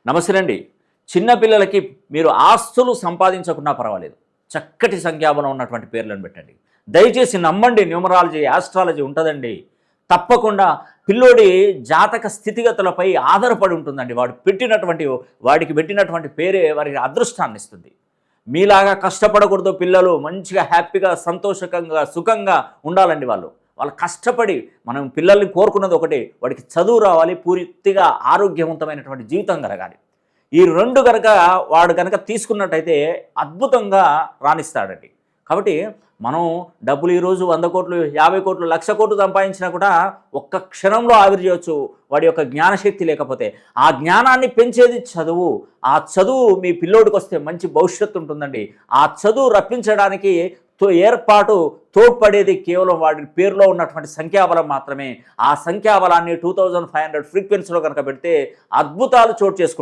నమస్తే అండి. చిన్నపిల్లలకి మీరు ఆస్తులు సంపాదించకున్నా పర్వాలేదు, చక్కటి సంఖ్యాబలం ఉన్నటువంటి పేర్లను పెట్టండి. దయచేసి నమ్మండి, న్యూమరాలజీ, ఆస్ట్రాలజీ ఉంటుందండి. తప్పకుండా పిల్లోడి జాతక స్థితిగతులపై ఆధారపడి ఉంటుందండి. వాడికి పెట్టినటువంటి పేరే వారికి అదృష్టాన్ని ఇస్తుంది. మీలాగా కష్టపడకూడదు. పిల్లలు మంచిగా హ్యాపీగా సంతోషకంగా సుఖంగా ఉండాలండి. వాళ్ళు కష్టపడి, మనం పిల్లల్ని కోరుకున్నది ఒకటే, వాడికి చదువు రావాలి, పూర్తిగా ఆరోగ్యవంతమైనటువంటి జీవితం కలగాలి. ఈ రెండు వాడు కనుక తీసుకున్నట్టయితే అద్భుతంగా రాణిస్తాడండి. కాబట్టి మనం డబ్బులు ఈరోజు 100 కోట్లు, 50 కోట్లు, 1,00,000 కోట్లు సంపాదించినా కూడా ఒక్క క్షణంలో ఆవిరి చేయొచ్చు, వాడి యొక్క జ్ఞానశక్తి లేకపోతే. ఆ జ్ఞానాన్ని పెంచేది చదువు. ఆ చదువు మీ పిల్లోడికి వస్తే మంచి భవిష్యత్తు ఉంటుందండి. ఆ చదువు రప్పించడానికి తోడ్పడేది కేవలం వాడి పేరులో ఉన్నటువంటి సంఖ్యాబలం మాత్రమే. ఆ సంఖ్యాబలాన్ని 2500 ఫ్రీక్వెన్సీలో కనుక పెడితే అద్భుతాలు చోటు చేసుకుంటాయి.